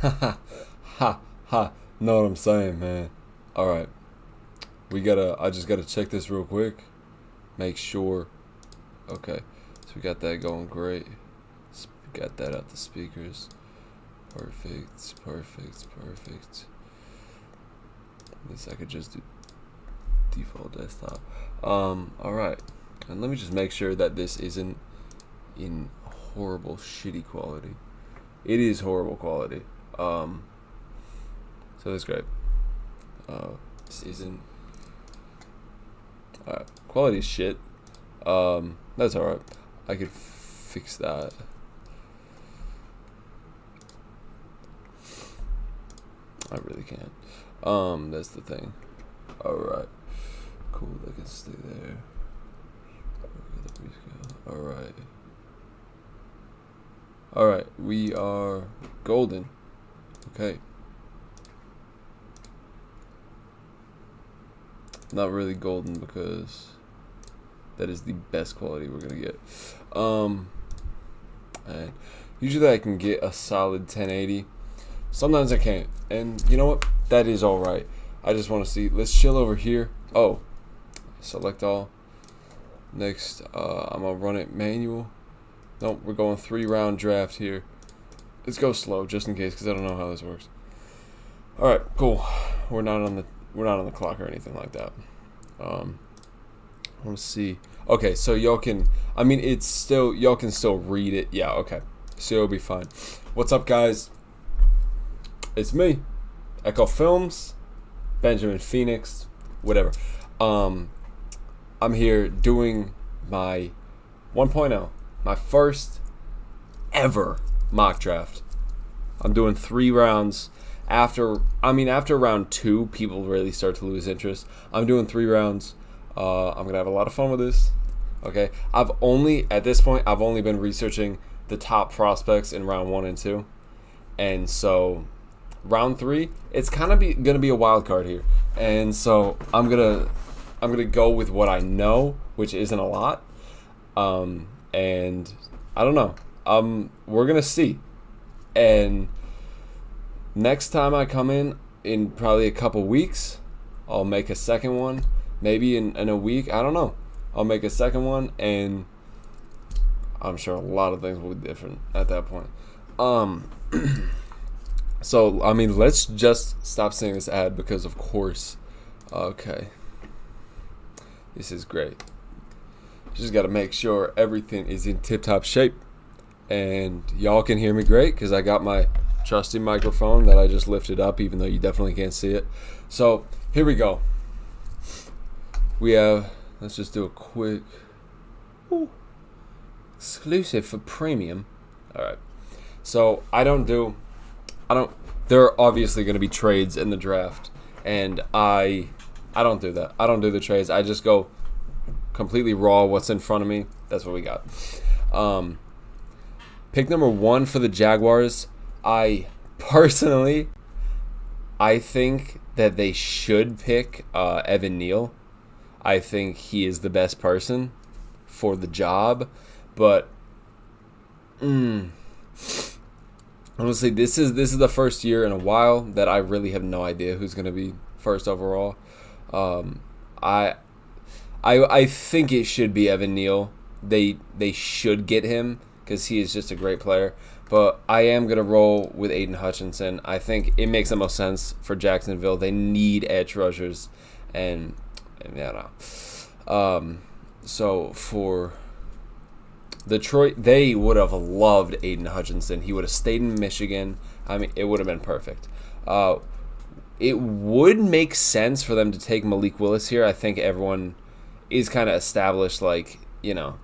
Ha ha ha. Know what I'm saying, man. All right, I just gotta check this real quick. Make sure. Okay, so we got that going great. Got that out the speakers. Perfect, perfect, perfect. At least I could just do default desktop. All right, and let me just make sure that this isn't in horrible, shitty quality. It is horrible quality. So that's great. This isn't. Quality is shit. That's alright. I could fix that. I really can't. That's the thing. Alright. Cool, I can stay there. Alright. Alright, we are golden. Okay. Not really golden because that is the best quality we're gonna get. And usually I can get a solid 1080. Sometimes I can't, and you know what? That is all right. I just want to see. Let's chill over here. Oh, select all. Next, I'm gonna run it manual. Nope, we're going 3-round draft here. Let's go slow, just in case, because I don't know how this works. All right, cool. We're not on the clock or anything like that. I want to see. Okay, so y'all can. I mean, it's still y'all can still read it. Yeah. Okay. So it'll be fine. What's up, guys? It's me, Echo Films, Benjamin Phoenix, whatever. I'm here doing my 1.0, my first ever mock draft. I'm doing 3 rounds. After round 2, people really start to lose interest. I'm doing 3 rounds. I'm gonna have a lot of fun with this. Okay, at this point I've only been researching the top prospects in round 1 and 2, and so round 3 it's kind of gonna be a wild card here, and so I'm gonna go with what I know, which isn't a lot, and I don't know. We're gonna see, and next time I come in probably a couple weeks, I'll make a second one. Maybe in a week, I don't know. I'll make a second one, and I'm sure a lot of things will be different at that point. So, I mean, let's just stop seeing this ad because, of course, okay. This is great. Just got to make sure everything is in tip-top shape. And y'all can hear me great because I got my trusty microphone that I just lifted up, even though you definitely can't see it. So, here we go. We have, let's just do a quick, exclusive for premium. All right. So there are obviously going to be trades in the draft, and I don't do that. I don't do the trades. I just go completely raw. What's in front of me, that's what we got. Pick number 1 for the Jaguars. I think that they should pick Evan Neal. I think he is the best person for the job, but honestly, this is the first year in a while that I really have no idea who's going to be first overall. I think it should be Evan Neal. They should get him because he is just a great player. But I am going to roll with Aiden Hutchinson. I think it makes the most sense for Jacksonville. They need edge rushers, and yeah, no. So for Detroit, they would have loved Aiden Hutchinson. He would have stayed in Michigan. I mean, it would have been perfect. It would make sense for them to take Malik Willis here. I think everyone is kind of established, like, you know,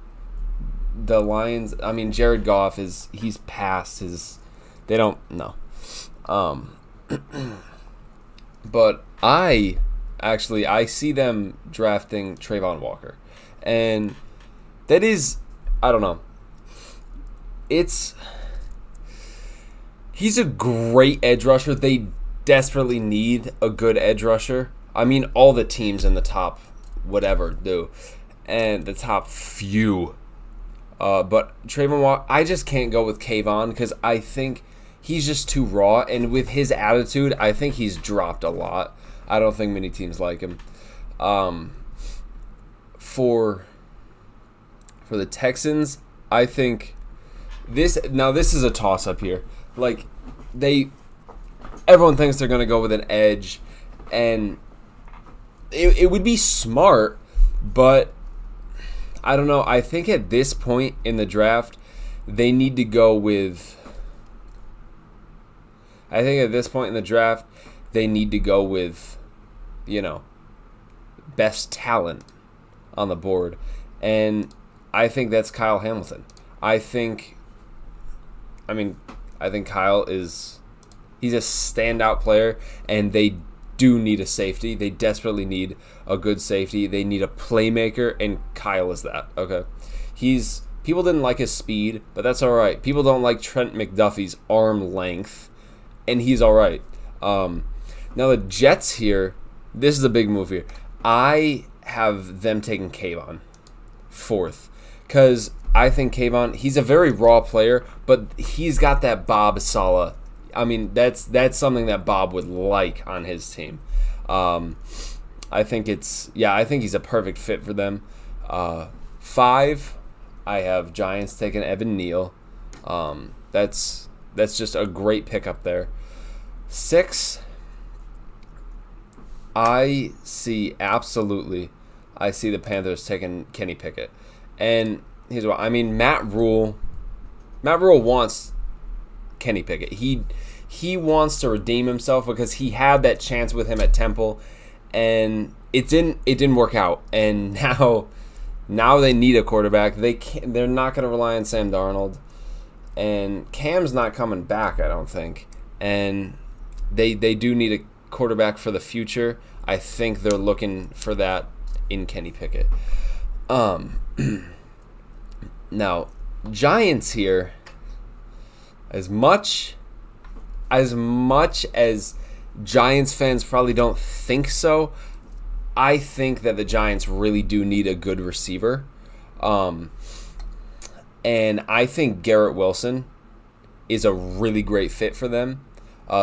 the Lions. I mean, Jared Goff he's past his. They don't know. But I see them drafting Trayvon Walker, and that is, I don't know. He's a great edge rusher. They desperately need a good edge rusher. I mean, all the teams in the top whatever do, and the top few. But Trayvon Walker, I just can't go with Kayvon because I think he's just too raw. And with his attitude, I think he's dropped a lot. I don't think many teams like him. For the Texans, I think this is a toss-up here. Like, everyone thinks they're going to go with an edge, and it would be smart, but I don't know. I think at this point in the draft, they need to go with best talent on the board. And I think that's Kyle Hamilton. I think Kyle he's a standout player, and they do need a safety. They desperately need a good safety. They need a playmaker, and Kyle is that. Okay. People didn't like his speed, but that's all right. People don't like Trent McDuffie's arm length, and he's all right. Now the Jets here, this is a big move here. I have them taking Kayvon 4th, because I think Kayvon, he's a very raw player, but he's got that Bob Saleh. I mean, that's something that Bob would like on his team. I think he's a perfect fit for them. 5, I have Giants taking Evan Neal. That's just a great pickup there. 6, I see the Panthers taking Kenny Pickett. And here's what I mean. Matt Rule wants Kenny Pickett. He wants to redeem himself because he had that chance with him at Temple, and it didn't work out. And now they need a quarterback. They're not going to rely on Sam Darnold, and Cam's not coming back, I don't think. And they do need a quarterback for the future. I think they're looking for that in Kenny Pickett. Now, Giants here, as much as Giants fans probably don't think so, I think that the Giants really do need a good receiver. And I think Garrett Wilson is a really great fit for them.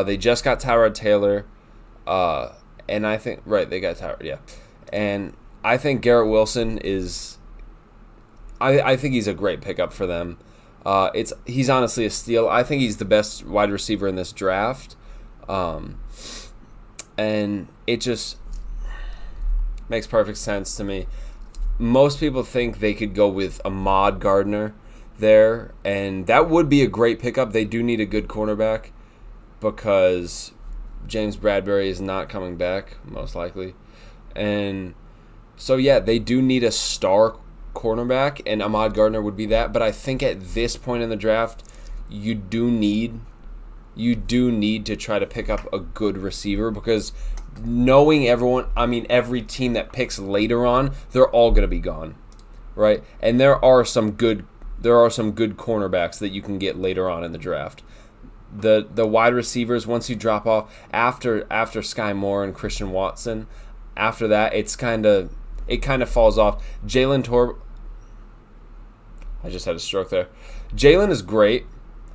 They just got Tyrod Taylor. And I think, they got Tyrod, yeah. And I think Garrett Wilson is, I think he's a great pickup for them. He's honestly a steal. I think he's the best wide receiver in this draft. And it just makes perfect sense to me. Most people think they could go with Ahmad Gardner there, and that would be a great pickup. They do need a good cornerback because James Bradbury is not coming back, most likely. And so, yeah, they do need a star cornerback, and Ahmad Gardner would be that. But I think at this point in the draft, you do need to try to pick up a good receiver, because knowing every team that picks later on, they're all going to be gone, right? And there are some good cornerbacks that you can get later on in the draft. The wide receivers, once you drop off after Sky Moore and Christian Watson, after that it kind of falls off. I just had a stroke there. Jalen is great.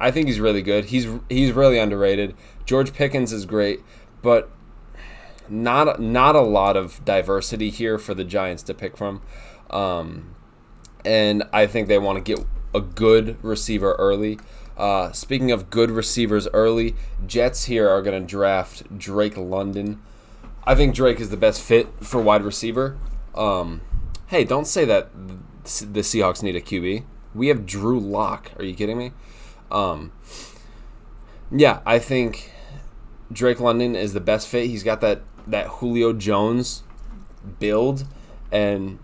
I think he's really good. He's really underrated. George Pickens is great, but not a lot of diversity here for the Giants to pick from. And I think they want to get a good receiver early. Speaking of good receivers early, Jets here are going to draft Drake London. I think Drake is the best fit for wide receiver. Hey, don't say that the Seahawks need a QB. We have Drew Lock. Are you kidding me? Yeah, I think Drake London is the best fit. He's got that Julio Jones build, and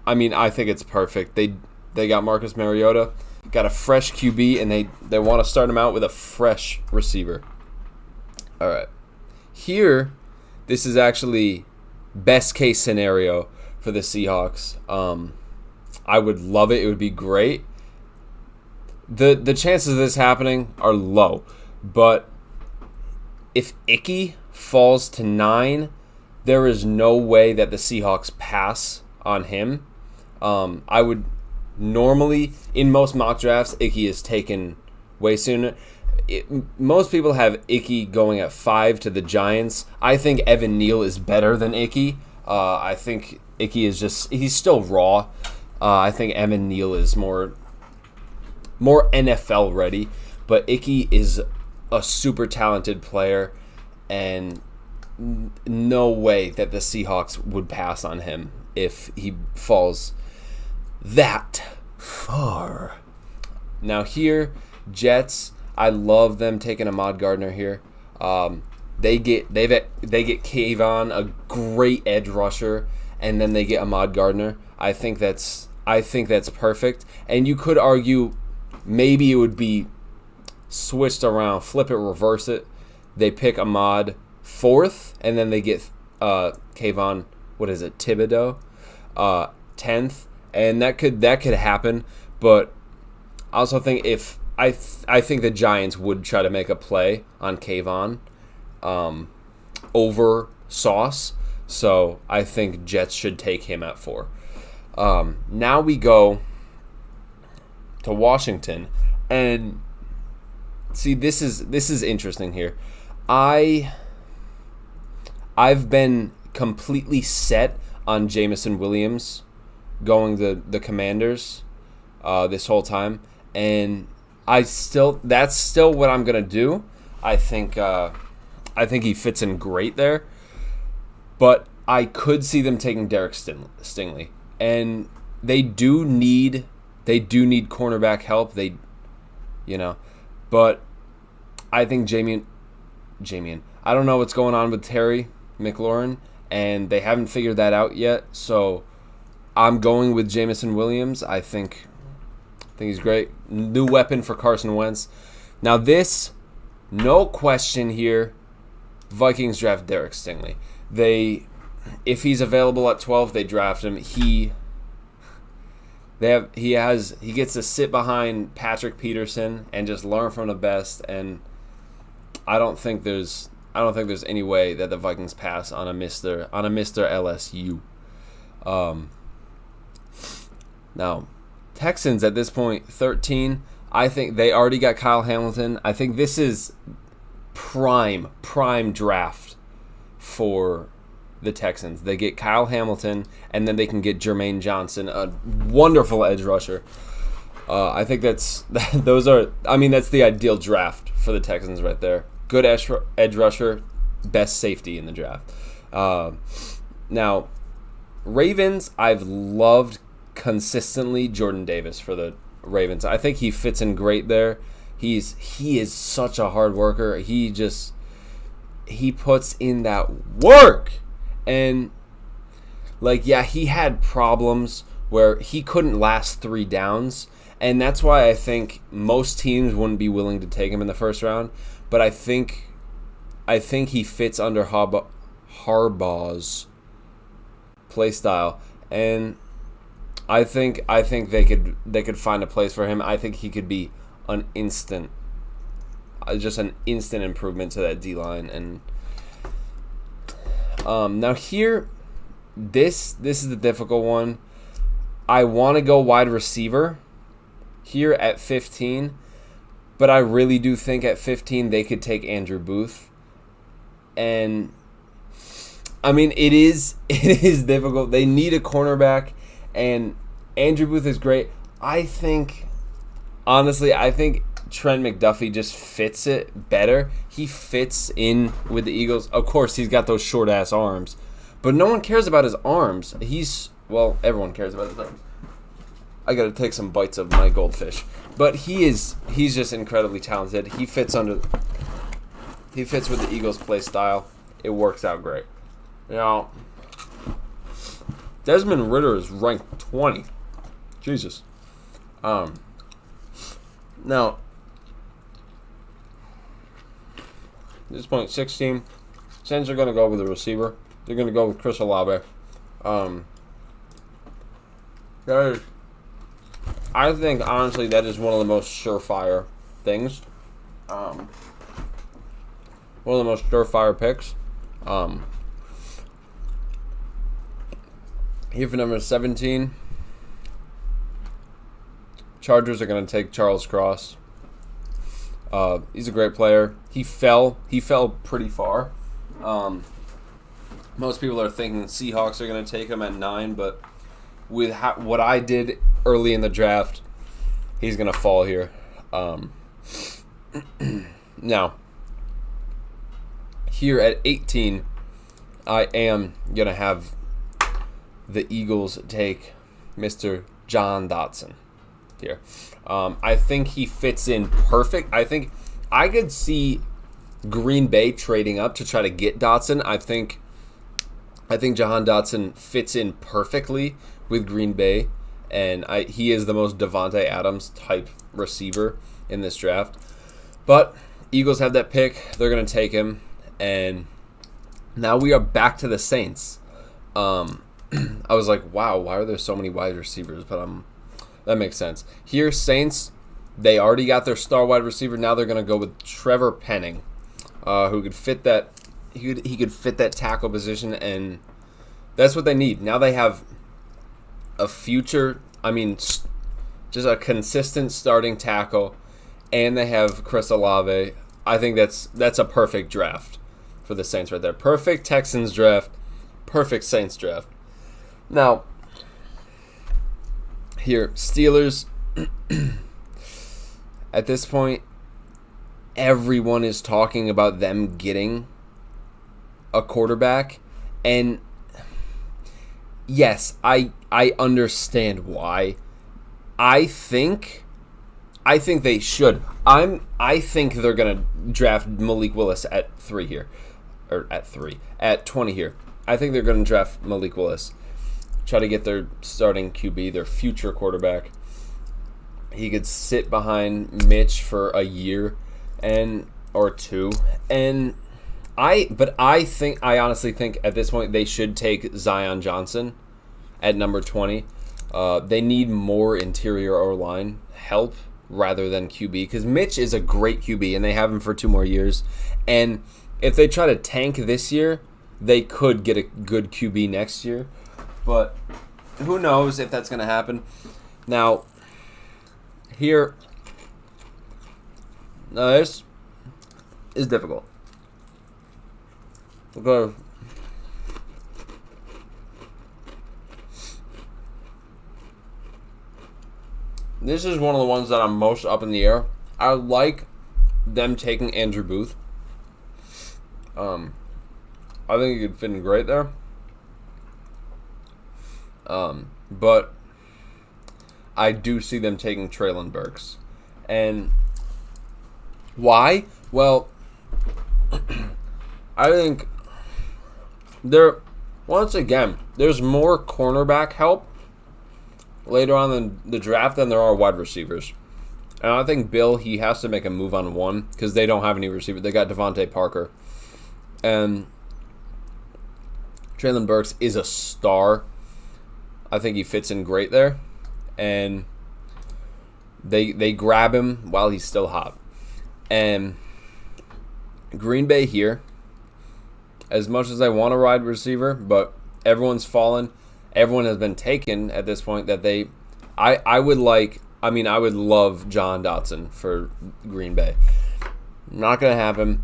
I think it's perfect. They got Marcus Mariota, got a fresh QB, and they want to start him out with a fresh receiver. All right. Here, this is actually best case scenario for the Seahawks. I would love it. It would be great. The chances of this happening are low, but if Icky falls to 9, there is no way that the Seahawks pass on him. I would normally, in most mock drafts, Icky is taken way sooner. most people have Icky going at 5 to the Giants. I think Evan Neal is better than Icky. I think Icky is he's still raw. I think Evan Neal is more NFL ready, but Icky is a super talented player, and no way that the Seahawks would pass on him if he falls that far. Now here, Jets, I love them taking Ahmad Gardner here. They get Kayvon, a great edge rusher, and then they get Ahmad Gardner. I think that's perfect. And you could argue maybe it would be switched around, flip it, reverse it. They pick Ahmad 4th, and then they get Kayvon, Thibodeaux, 10th, and that could happen. But I also think I think the Giants would try to make a play on Kayvon over Sauce, so I think Jets should take him at 4. Now we go to Washington, and see, this is interesting here. I've been completely set on Jameson Williams going the Commanders this whole time, and that's still what I'm gonna do. I think he fits in great there, but I could see them taking Derek Stingley, and they do need cornerback help. But I think Jamian. I don't know what's going on with Terry McLaurin, and they haven't figured that out yet. So I'm going with Jameson Williams. I think he's great. New weapon for Carson Wentz. Now this, no question here, Vikings draft Derek Stingley. If he's available at 12, they draft him. He gets to sit behind Patrick Peterson and just learn from the best. And I don't think there's any way that the Vikings pass on a Mr. LSU. Now, Texans at this point, 13. I think they already got Kyle Hamilton. I think this is prime draft for the Texans. They get Kyle Hamilton, and then they can get Jermaine Johnson, a wonderful edge rusher. I think that's the ideal draft for the Texans right there. Good edge rusher, best safety in the draft. Now, Ravens, I've loved consistently Jordan Davis for the Ravens. I think he fits in great there. He is such a hard worker. He puts in that work. And he had problems where he couldn't last 3 downs, and that's why I think most teams wouldn't be willing to take him in the first round. But I think he fits under Harbaugh's play style, and I think they could find a place for him. I think he could be an instant improvement to that D-line. And now here, this is the difficult one. I want to go wide receiver here at 15, but I really do think at 15 they could take Andrew Booth. And I mean, it is difficult. They need a cornerback, and Andrew Booth is great. Honestly, I think Trent McDuffie just fits it better. He fits in with the Eagles. Of course, he's got those short-ass arms, but no one cares about his arms. Everyone cares about his arms. I got to take some bites of my goldfish. But he's just incredibly talented. He fits with the Eagles' play style. It works out great. Now, Desmond Ridder is ranked 20. Jesus. Now, at this point, 16. Saints are going to go with a receiver. They're going to go with Chris Olave. I think, honestly, that is one of the most surefire things. One of the most surefire picks. Here for number 17. Chargers are going to take Charles Cross. He's a great player. He fell pretty far. Most people are thinking Seahawks are going to take him at 9, but with what I did early in the draft, he's going to fall here. Now, here at 18, I am going to have the Eagles take Mr. Jahan Dotson here. I think he fits in perfect. I think I could see Green Bay trading up to try to get Dotson. I think Jahan Dotson fits in perfectly with Green Bay, and he is the most Davante Adams type receiver in this draft. But Eagles have that pick. They're going to take him, and now we are back to the Saints. I was like, wow, why are there so many wide receivers? But that makes sense. Here, Saints, they already got their star wide receiver. Now they're going to go with Trevor Penning, who could fit that. He could fit that tackle position, and that's what they need. Now they have a future, just a consistent starting tackle, and they have Chris Olave. I think that's a perfect draft for the Saints right there. Perfect Texans draft, perfect Saints draft. Now, here, Steelers, at this point, everyone is talking about them getting a quarterback, and yes, I understand why. I think they should. I think they're gonna draft Malik Willis at 3 here, or at 20 here. I think they're gonna draft Malik Willis, try to get their starting QB, their future quarterback. He could sit behind Mitch for a year or two, and I honestly think at this point they should take Zion Johnson at number 20. They need more interior O-line help rather than QB, because Mitch is a great QB and they have him for 2 more years. And if they try to tank this year, they could get a good QB next year. But who knows if that's going to happen. Now, here, this is difficult. We'll go. This is one of the ones that I'm most up in the air. I like them taking Andrew Booth. I think he could fit in great there. But I do see them taking Treylon Burks. And why? Well, I think there's more cornerback help later on in the draft than there are wide receivers. And I think Bill, he has to make a move on one because they don't have any receiver. They got Devontae Parker. And Treylon Burks is a star. I think he fits in great there. And they grab him while he's still hot. And Green Bay here, as much as I want a wide receiver, but everyone's fallen. Everyone has been taken at this point that I would love Jahan Dotson for Green Bay. Not going to happen.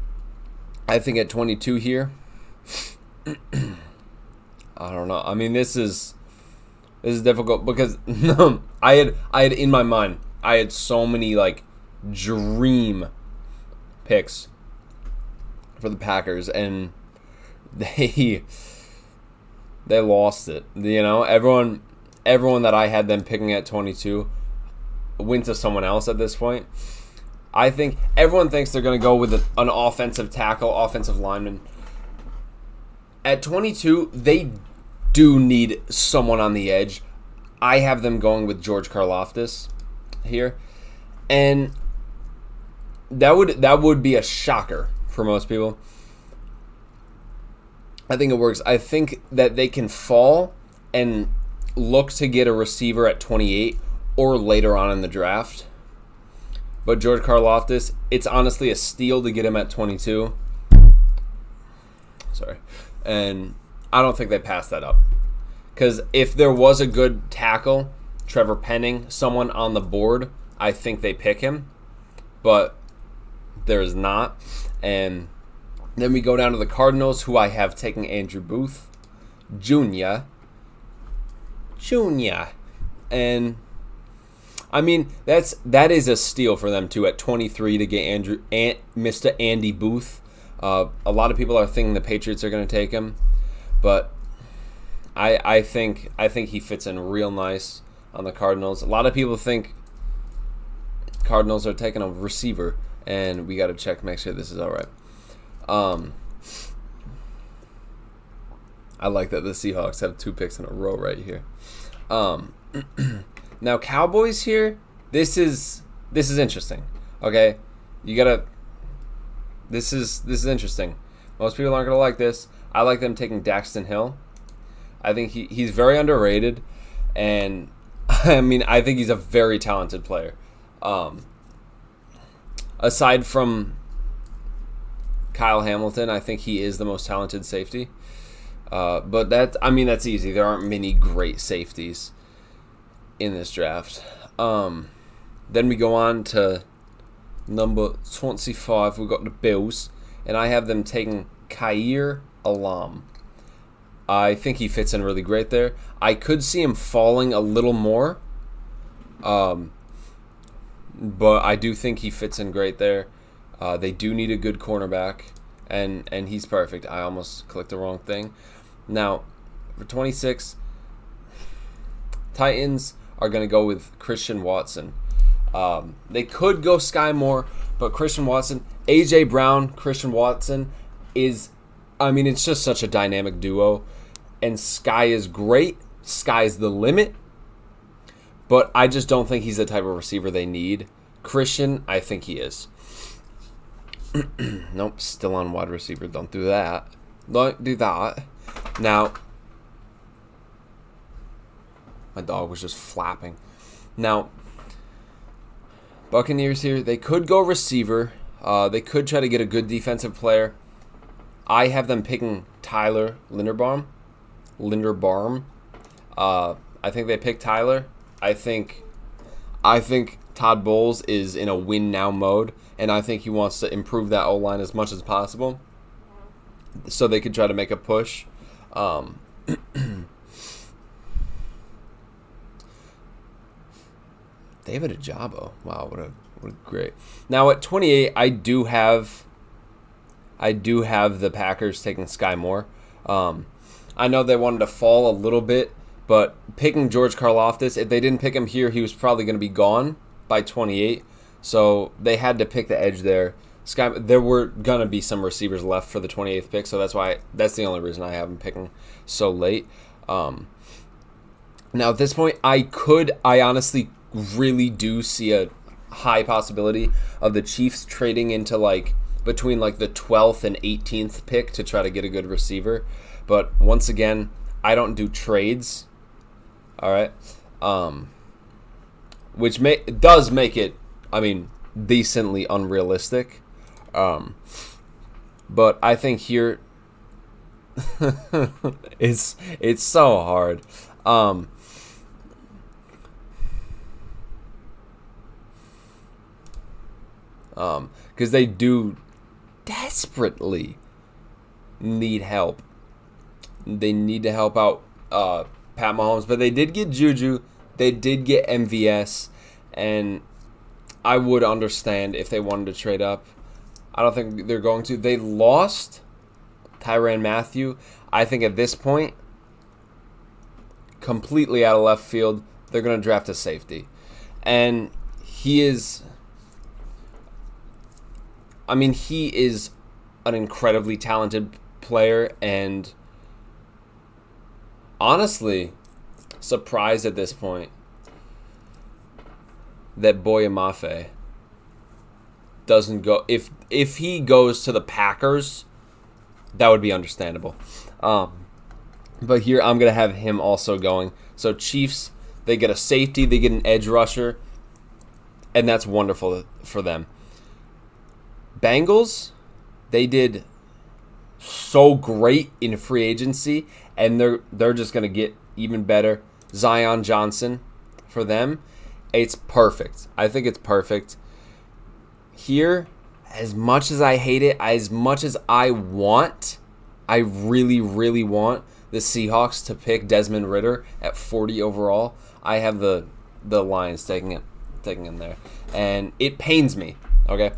I think at 22 here, I don't know. I mean, this is difficult because I had in my mind, I had so many like dream picks for the Packers, and they lost it. You know, everyone that I had them picking at 22 went to someone else at this point. I think everyone thinks they're going to go with an offensive tackle, offensive lineman. At 22, they do need someone on the edge. I have them going with George Karlaftis here. And that would be a shocker for most people. I think it works. I think that they can fall and look to get a receiver at 28 or later on in the draft. But George Karlaftis, it's honestly a steal to get him at 22. Sorry. And I don't think they pass that up. Because if there was a good tackle, Trevor Penning, someone on the board, I think they pick him. But There is not. And then we go down to the Cardinals, who I have taken Andrew Booth Jr. And I mean, that is a steal for them too at 23 to get Mr. Andy Booth. A lot of people are thinking the Patriots are going to take him, but I think he fits in real nice on the Cardinals. A lot of people think Cardinals are taking a receiver, and we got to check, make sure this is all right. I like that the Seahawks have 2 picks in a row right here. Now Cowboys here, this is interesting. Okay, this is interesting. Most people aren't gonna like this. I like them taking Daxton Hill. I think he's very underrated, and I mean I think he's a very talented player. Aside from Kyle Hamilton, I think he is the most talented safety. But that's easy. There aren't many great safeties in this draft. Then we go on to number 25. We've got the Bills, and I have them taking Kaiir Elam. I think he fits in really great there. I could see him falling a little more, but I do think he fits in great there. They do need a good cornerback, and he's perfect. I almost clicked the wrong thing. Now, for 26, Titans are going to go with Christian Watson. They could go Sky Moore, but Christian Watson, A.J. Brown, Christian Watson it's just such a dynamic duo. And Sky is great. Sky's the limit. But I just don't think he's the type of receiver they need. Christian, I think he is. Nope, still on wide receiver. Don't do that. Don't do that. Now, my dog was just flapping. Now, Buccaneers here, they could go receiver. They could try to get a good defensive player. I have them picking Tyler Linderbaum. I think they picked Tyler. I think Todd Bowles is in a win now mode, and I think he wants to improve that O-line as much as possible, so they could try to make a push. David Ajabo. Wow, what a great. Now at 28, I do have the Packers taking Sky Moore. I know they wanted to fall a little bit, but picking George Karlaftis, if they didn't pick him here, he was probably going to be gone by 28. So they had to pick the edge there. There were going to be some receivers left for the 28th pick, so that's the only reason I have him picking so late. Now at this point, I honestly really do see a high possibility of the Chiefs trading into between the 12th and 18th pick to try to get a good receiver. But once again, I don't do trades. All right. Which does make it, decently unrealistic. But I think here it's so hard. Because they do desperately need help. They need to help out Pat Mahomes, but they did get Juju. They did get MVS, and I would understand if they wanted to trade up. I don't think they're going to. They lost Tyrann Mathieu. I think at this point, completely out of left field, they're going to draft a safety. And he is an incredibly talented player, and honestly, surprised at this point that Boye Mafe doesn't go. If he goes to the Packers, that would be understandable. But here I'm going to have him also going. So Chiefs, they get a safety, they get an edge rusher, and that's wonderful for them. Bengals, they did so great in free agency, and they're just going to get even better. Zion Johnson for them, it's perfect. I think it's perfect. Here, as much as I hate it, as much as I really, really want the Seahawks to pick Desmond Ridder at 40 overall. I have the Lions taking him there, and it pains me. Okay,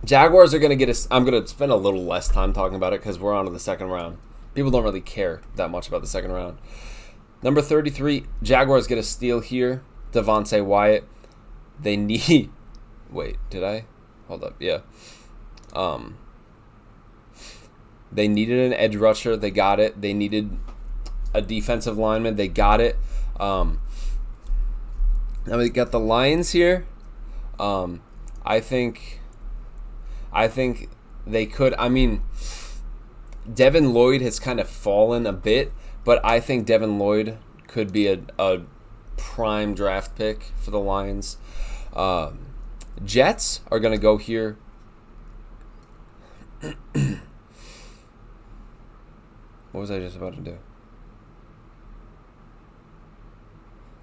Jaguars are gonna get us. I'm gonna spend a little less time talking about it because we're on to the second round. People don't really care that much about the second round. Number 33, Jaguars get a steal here. Devontae Wyatt. They need. Wait, did I? Hold up. Yeah. They needed an edge rusher. They got it. They needed a defensive lineman. They got it. Now we got the Lions here. I think they could. I mean, Devin Lloyd has kind of fallen a bit, but I think Devin Lloyd could be a prime draft pick for the Lions. Jets are going to go here. What was I just about to do?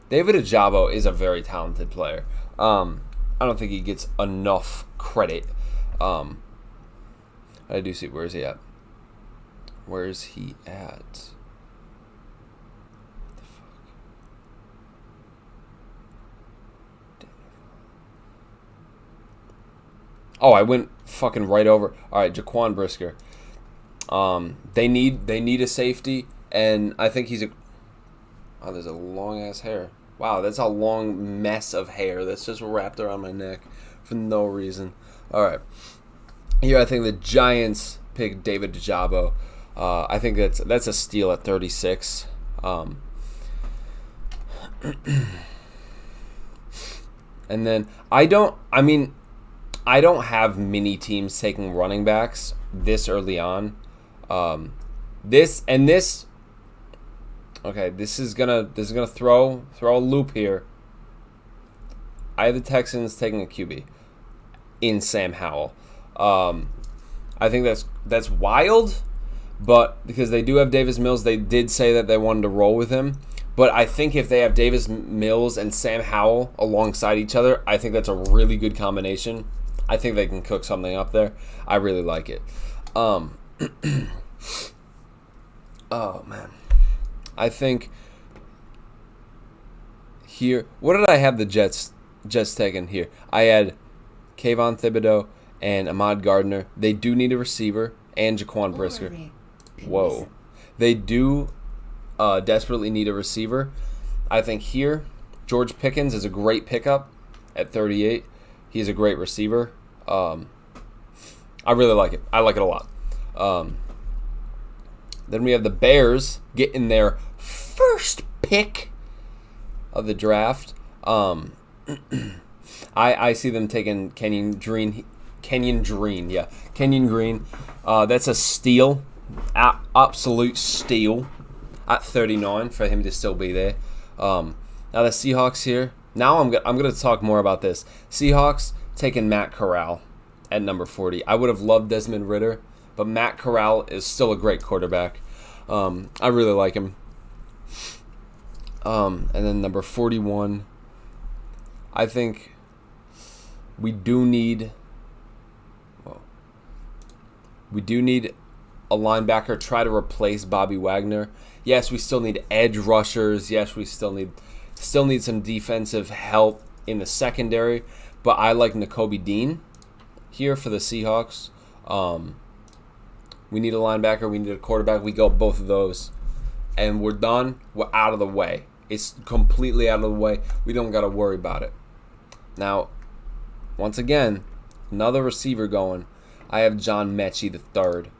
David Ojabo is a very talented player. I don't think he gets enough credit. I do see. Where is he at? Where is he at? What the fuck? Oh, I went fucking right over. All right, Jaquan Brisker. They need a safety, and I think he's a. Oh, there's a long ass hair. Wow, that's a long mess of hair that's just wrapped around my neck for no reason. All right, here I think the Giants pick David Ojabo. I think that's a steal at 36. And then I don't have many teams taking running backs this early on. This is gonna throw a loop here. I have the Texans taking a QB in Sam Howell. I think that's wild, but because they do have Davis Mills, they did say that they wanted to roll with him. But I think if they have Davis Mills and Sam Howell alongside each other, I think that's a really good combination. I think they can cook something up there. I really like it. Oh man, I think here. What did I have the Jets taken here? I had Kayvon Thibodeau and Ahmad Gardner. They do need a receiver and Jaquan Brisker. Whoa, they do desperately need a receiver. I think here George Pickens is a great pickup at 38. He's a great receiver. I really like it. I like it a lot. Then we have the Bears getting their first pick of the draft. I see them taking Kenyon Green. Yeah, Kenyon Green. That's a steal, absolute steal at 39 for him to still be there. Now the Seahawks here. Now I'm going to talk more about this. Seahawks taking Matt Corral at number 40. I would have loved Desmond Ridder, but Matt Corral is still a great quarterback. I really like him. And then number 41, I think we do need a linebacker, try to replace Bobby Wagner. Yes, we still need edge rushers. Yes, we still need some defensive help in the secondary. But I like Nakobe Dean here for the Seahawks. We need a linebacker. We need a quarterback. We go both of those. And we're done. We're out of the way. It's completely out of the way. We don't got to worry about it. Now, once again, another receiver going. I have John Mechie III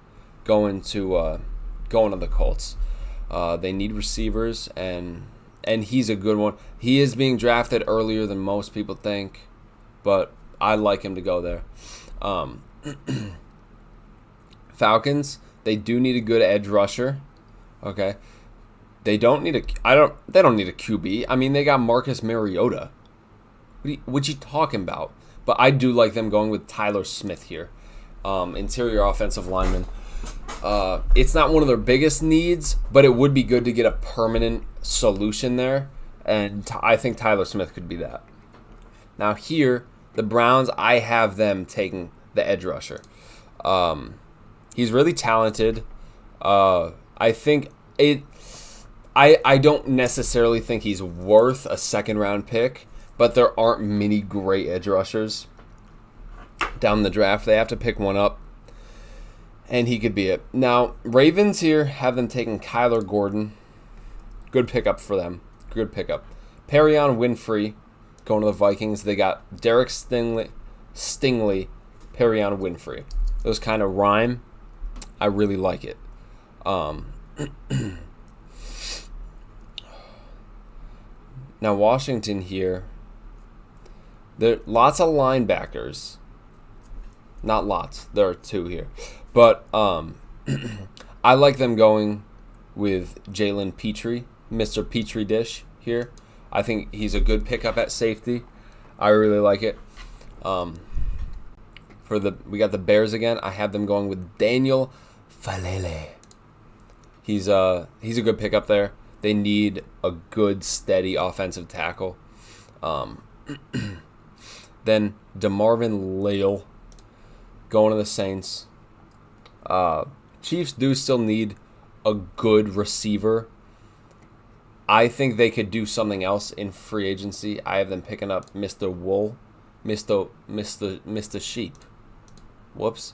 going to the Colts. They need receivers, and he's a good one. He is being drafted earlier than most people think, but I like him to go there. Falcons, they do need a good edge rusher. Okay. They don't need a QB. I mean, they got Marcus Mariota. What you talking about? But I do like them going with Tyler Smith here. Interior offensive lineman. It's not one of their biggest needs, but it would be good to get a permanent solution there. And I think Tyler Smith could be that. Now here, the Browns, I have them taking the edge rusher. He's really talented. I think it. I don't necessarily think he's worth a second-round pick, but there aren't many great edge rushers down the draft. They have to pick one up, and he could be it. Now, Ravens here have them taking Kyler Gordon. Good pickup for them. Good pickup. Perion Winfrey going to the Vikings. They got Derek Stingley, Perion Winfrey. Those kind of rhyme. I really like it. Now, Washington here. There are lots of linebackers. Not lots. There are 2 here. But I like them going with Jalen Petrie, Mr. Petrie Dish here. I think he's a good pickup at safety. I really like it. We got the Bears again. I have them going with Daniel Falele. He's a good pickup there. They need a good, steady offensive tackle. Then DeMarvin Leal going to the Saints. Chiefs do still need a good receiver. I think they could do something else in free agency. I have them picking up Mr. Wool, Mr. Sheep. Whoops.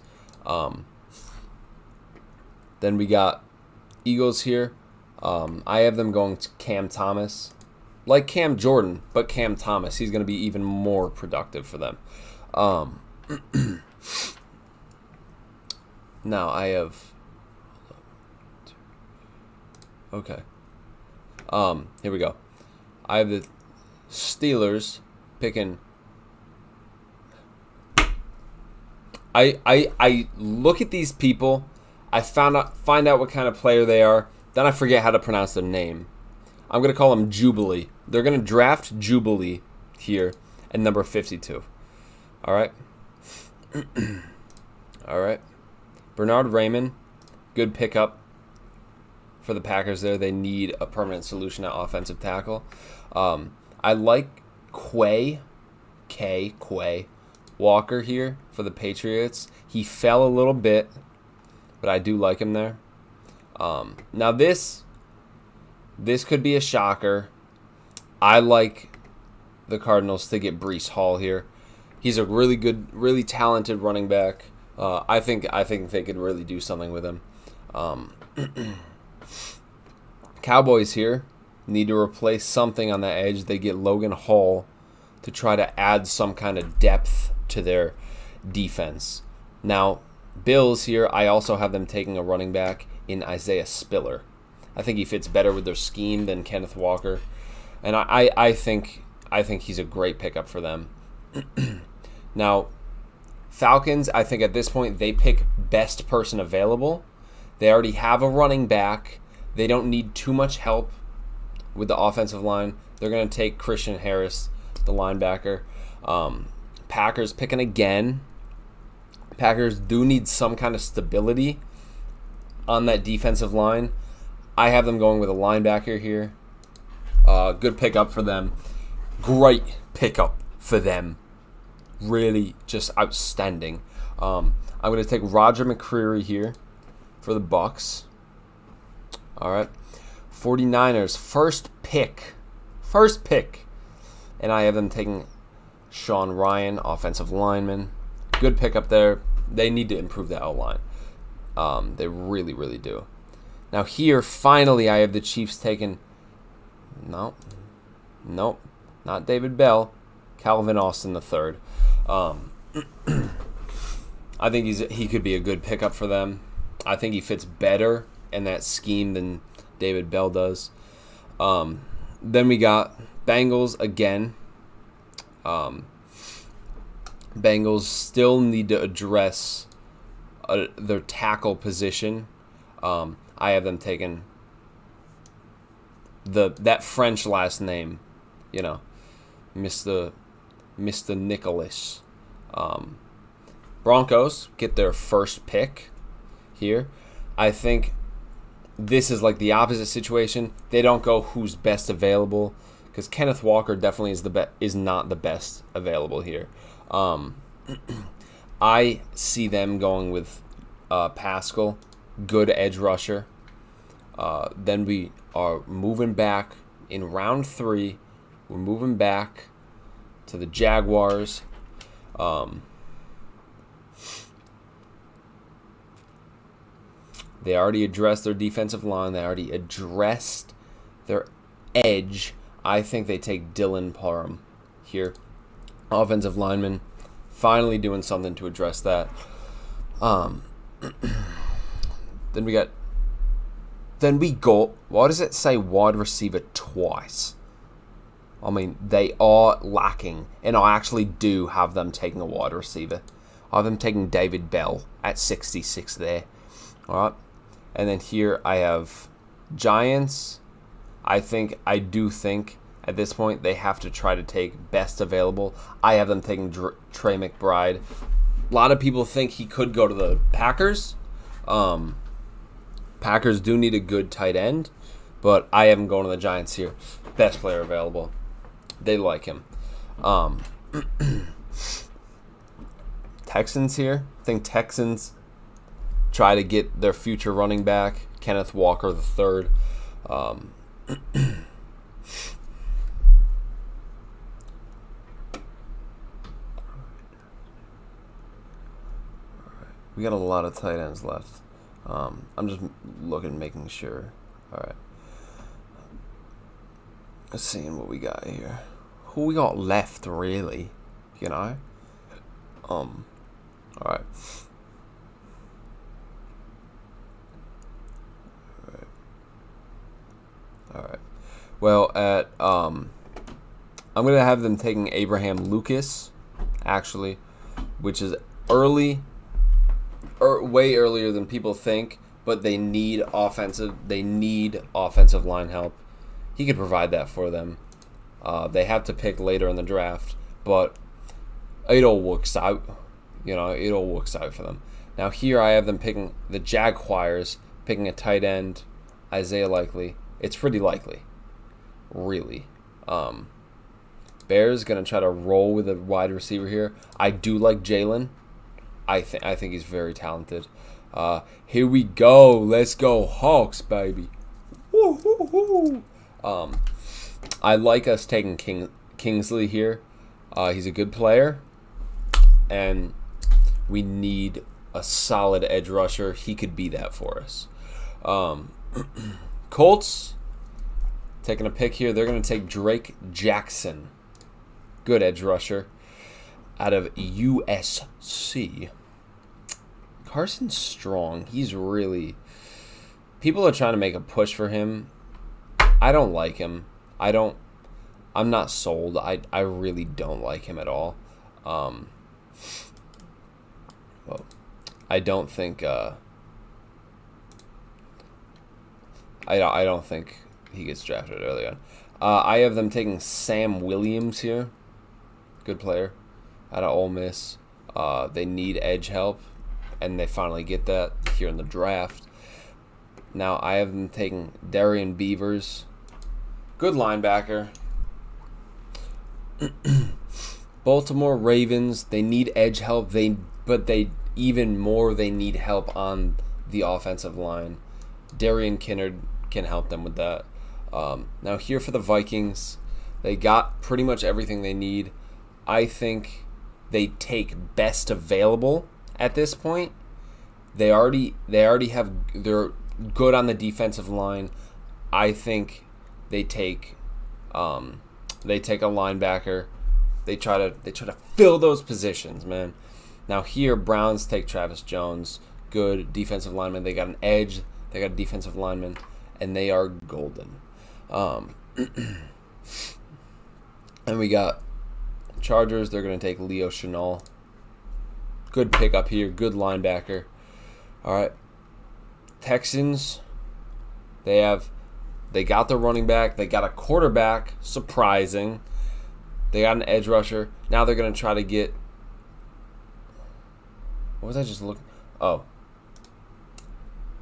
Then we got Eagles here. I have them going to Cam Thomas. Like Cam Jordan, but Cam Thomas. He's going to be even more productive for them. Now I have... Okay. Here we go. I have the Steelers picking... I look at these people. I find out what kind of player they are. Then I forget how to pronounce their name. I'm going to call them Jubilee. They're going to draft Jubilee here at number 52. All right? All right. Bernard Raymond, good pickup for the Packers there. They need a permanent solution at offensive tackle. I like Quay Walker here for the Patriots. He fell a little bit, but I do like him there. Now this could be a shocker. I like the Cardinals to get Breece Hall here. He's a really good, really talented running back. I think they could really do something with him. Cowboys here need to replace something on the edge. They get Logan Hall to try to add some kind of depth to their defense. Now, Bills here, I also have them taking a running back in Isaiah Spiller. I think he fits better with their scheme than Kenneth Walker, and I think he's a great pickup for them. Now, Falcons, I think at this point they pick best person available. They already have a running back. They don't need too much help with the offensive line. They're going to take Christian Harris, the linebacker. Packers picking again. Packers do need some kind of stability on that defensive line. I have them going with a linebacker here. Good pickup for them. Great pickup for them. Really just outstanding. I'm going to take Roger McCreary here for the Bucks. All right. 49ers, first pick. And I have them taking Sean Ryan, offensive lineman. Good pickup there. They need to improve the outline. They really, really do. Now here, finally, I have the Chiefs taking... Nope, not David Bell. Calvin Austin III. I think he could be a good pickup for them. I think he fits better in that scheme than David Bell does. Then we got Bengals again. Bengals still need to address their tackle position. I have them taking that French last name, Mr. Nicholas. Broncos get their first pick here. I think this is like the opposite situation. They don't go who's best available because Kenneth Walker definitely is not the best available here. I see them going with Pascal, good edge rusher. Then we are moving back in round 3. We're moving back to the Jaguars. They already addressed their defensive line. They already addressed their edge. I think they take Dylan Parham here. Offensive lineman. Finally doing something to address that. Then we go. Why does it say wide receiver twice? I mean, they are lacking. And I actually do have them taking a wide receiver. I have them taking David Bell at 66 there. Alright. And then here I have Giants. I do think at this point they have to try to take best available. I have them taking Trey McBride. A lot of people think he could go to the Packers. Packers do need a good tight end, but I have him going to the Giants here. Best player available. They like him. Texans here. I think Texans try to get their future running back, Kenneth Walker III. We got a lot of tight ends left. I'm just looking, making sure. All right. Let's see what we got here. Who we got left, really? You know? All right. All right. Well, I'm gonna have them taking Abraham Lucas, actually, which is early, or way earlier than people think. But they need offensive line help. He could provide that for them. They have to pick later in the draft, but it all works out. You know, it all works out for them. Now here I have them picking the Jaguars, picking a tight end, Isaiah Likely. It's pretty likely, really. Bears gonna try to roll with a wide receiver here. I do like Jalen. I think he's very talented. Here we go. Let's go Hawks, baby. Woo, woo, woo. I like us taking Kingsley here. He's a good player, and we need a solid edge rusher. He could be that for us. Colts taking a pick here. They're going to take Drake Jackson, good edge rusher, out of USC. Carson Strong. He's really... People are trying to make a push for him. I don't like him. I'm not sold. I really don't like him at all. Well, I don't think I don't think he gets drafted early on. I have them taking Sam Williams here. Good player out of Ole Miss. They need edge help, and they finally get that here in the draft. Now I have them taking Darian Beavers. Good linebacker. Baltimore Ravens, they need edge help. But they need help on the offensive line. Darian Kinnard can help them with that. Now here for the Vikings, they got pretty much everything they need. I think they take best available at this point. They're good on the defensive line. I think they take a linebacker. They try to fill those positions, man. Now here, Browns take Travis Jones, good defensive lineman. They got an edge. They got a defensive lineman, and they are golden. And we got Chargers. They're going to take Leo Chenal. Good pickup here. Good linebacker. All right. Texans. They got the running back. They got a quarterback. Surprising. They got an edge rusher. Now they're going to try to get... What was I just looking... Oh.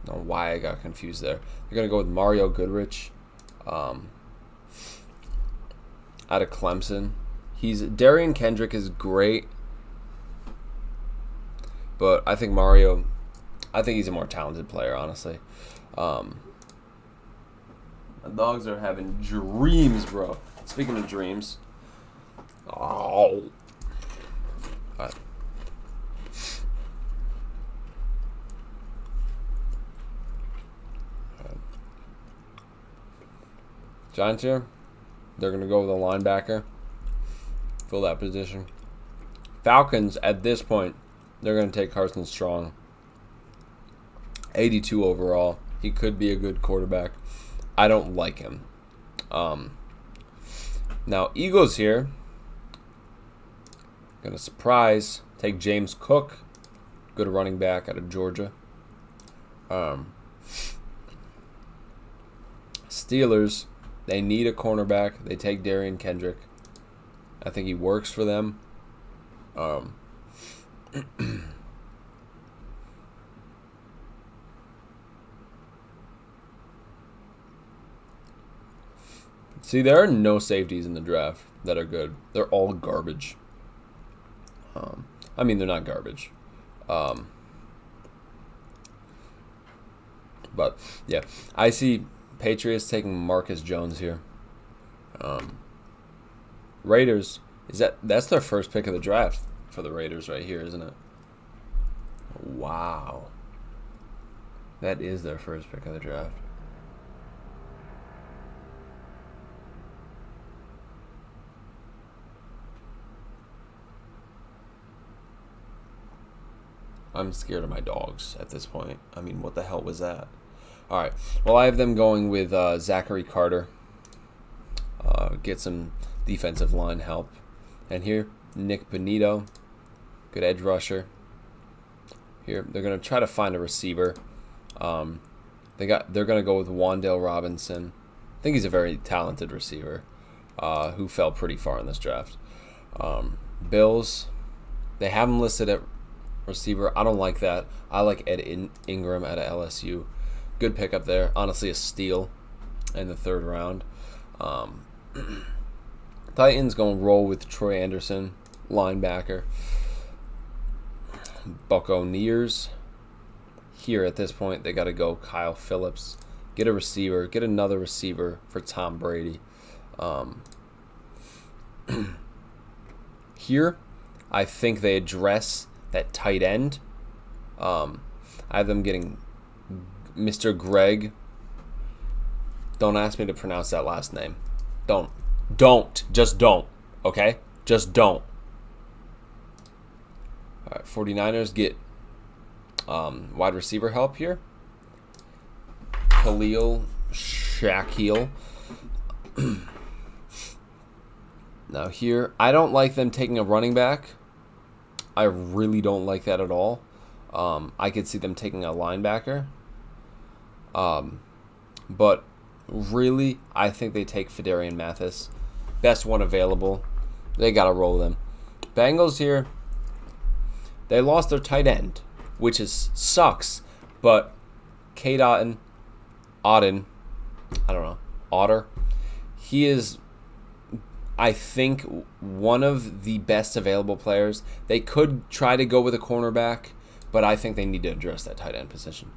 I don't know why I got confused there. They're going to go with Mario Goodrich. Out of Clemson. Darian Kendrick is great. But I think Mario, I think he's a more talented player, honestly. The dogs are having dreams, bro. Speaking of dreams. Oh. Alright. Giants here. They're going to go with a linebacker. Fill that position. Falcons, at this point, they're going to take Carson Strong. 82 overall. He could be a good quarterback. I don't like him. Now, Eagles here. Going to surprise. Take James Cook. Good running back out of Georgia. Steelers, they need a cornerback. They take Darian Kendrick. I think he works for them. See, there are no safeties in the draft that are good. They're all garbage. I mean, they're not garbage. But, yeah. I see Patriots taking Marcus Jones here. Raiders, that's their first pick of the draft for the Raiders right here, isn't it? Wow. That is their first pick of the draft. I'm scared of my dogs at this point. I mean, what the hell was that? All right. Well, I have them going with Zachary Carter. Get some defensive line help. And here, Nick Benito. Good edge rusher. Here, they're going to try to find a receiver. They're going to go with Wan'Dale Robinson. I think he's a very talented receiver who fell pretty far in this draft. Bills, they have him listed at receiver. I don't like that. I like Ed Ingram out of LSU. Good pickup there. Honestly, a steal in the third round. Titans going to roll with Troy Anderson, linebacker. Buccaneers. Here at this point, they got to go Kyle Phillips. Get a receiver. Get another receiver for Tom Brady. Here, I think they address that tight end. I have them getting Mr. Greg. Don't ask me to pronounce that last name. Don't. Just don't. Okay? Just don't. All right, 49ers get wide receiver help here. Khalil Shakir. Now here, I don't like them taking a running back. I really don't like that at all. I could see them taking a linebacker. But really, I think they take Fedarian Mathis. Best one available. They got to roll them. Bengals here, they lost their tight end, which sucks. But Cade Otton, Otter, he is, I think, one of the best available players. They could try to go with a cornerback, but I think they need to address that tight end position.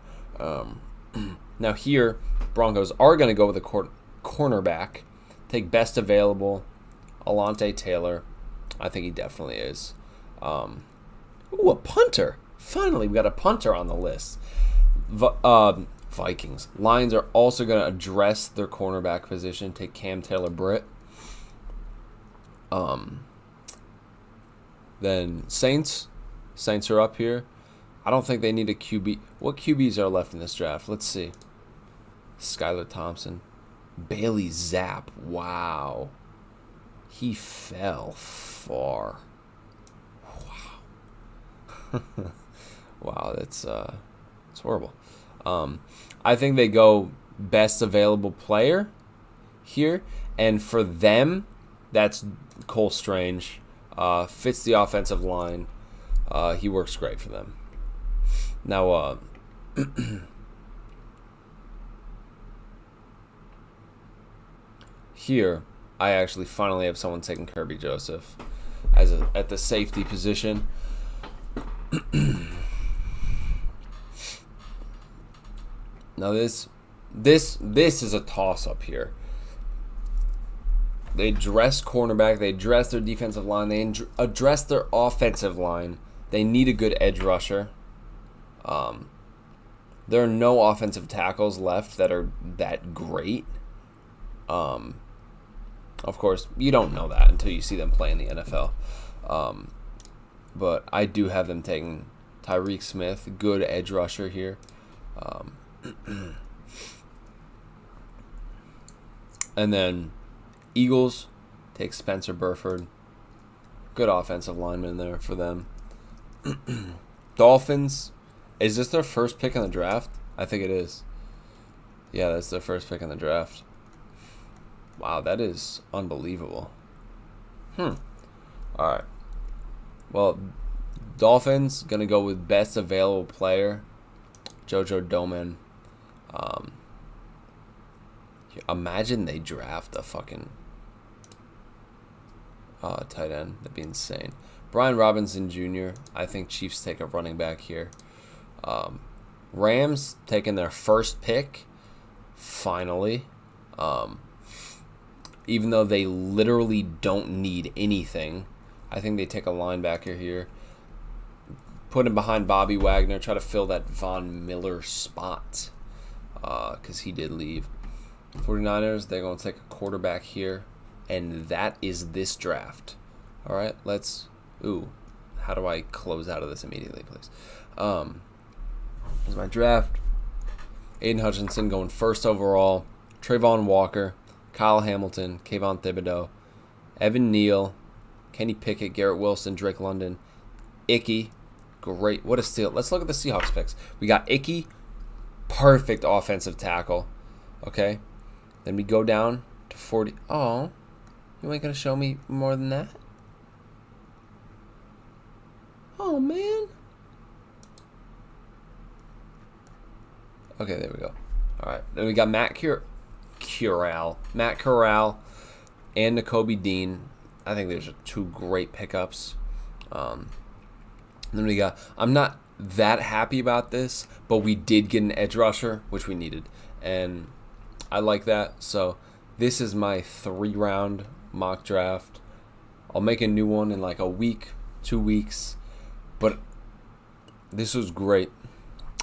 Now here, Broncos are going to go with a cornerback. Take best available, Alontae Taylor. I think he definitely is. Ooh, a punter. Finally, we got a punter on the list. Vikings. Lions are also going to address their cornerback position. Take Cam Taylor-Britt. Then Saints. Saints are up here. I don't think they need a QB. What QBs are left in this draft? Let's see. Skylar Thompson. Bailey Zapp. Wow. He fell far. Wow. Wow, that's horrible. I think they go best available player here, and for them, that's Cole Strange. Fits the offensive line. He works great for them. Now, here, I actually finally have someone taking Kirby Joseph at the safety position. Now this is a toss-up here. They address cornerback. They address their defensive line. They address their offensive line. They need a good edge rusher. There are no offensive tackles left that are that great. Of course, you don't know that until you see them play in the NFL. But I do have them taking Tyreek Smith, good edge rusher here. And then Eagles take Spencer Burford. Good offensive lineman there for them. Dolphins, is this their first pick in the draft? I think it is. Yeah, that's their first pick in the draft. Wow, that is unbelievable. Alright. Well, Dolphins going to go with best available player, Jojo Doman. Imagine they draft a fucking tight end. That'd be insane. Brian Robinson Jr. I think Chiefs take a running back here. Rams taking their first pick, finally. Even though they literally don't need anything, I think they take a linebacker here. Put him behind Bobby Wagner, try to fill that Von Miller spot because he did leave. 49ers, they're going to take a quarterback here, and that is this draft. All right, let's... Ooh, how do I close out of this immediately, please? Here's my draft. Aiden Hutchinson going first overall. Trayvon Walker, Kyle Hamilton, Kayvon Thibodeau, Evan Neal, Kenny Pickett, Garrett Wilson, Drake London, Icky. Great. What a steal. Let's look at the Seahawks picks. We got Icky, perfect offensive tackle. Okay. Then we go down to 40. Oh, you ain't going to show me more than that? Oh, man. Okay, there we go. All right. Then we got Matt Corral, and Nakobe Dean. I think those are two great pickups. Then we got, I'm not that happy about this, but we did get an edge rusher, which we needed. And I like that. So this is my 3-round mock draft. I'll make a new one in like a week, 2 weeks. But this was great.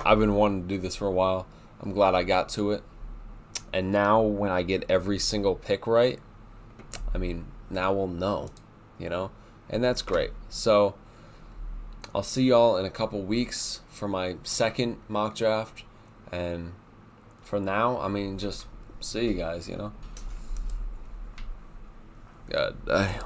I've been wanting to do this for a while. I'm glad I got to it. And now when I get every single pick right, I mean, now we'll know, you know? And that's great. So I'll see y'all in a couple weeks for my second mock draft. And for now, I mean, just see you guys, you know? God damn.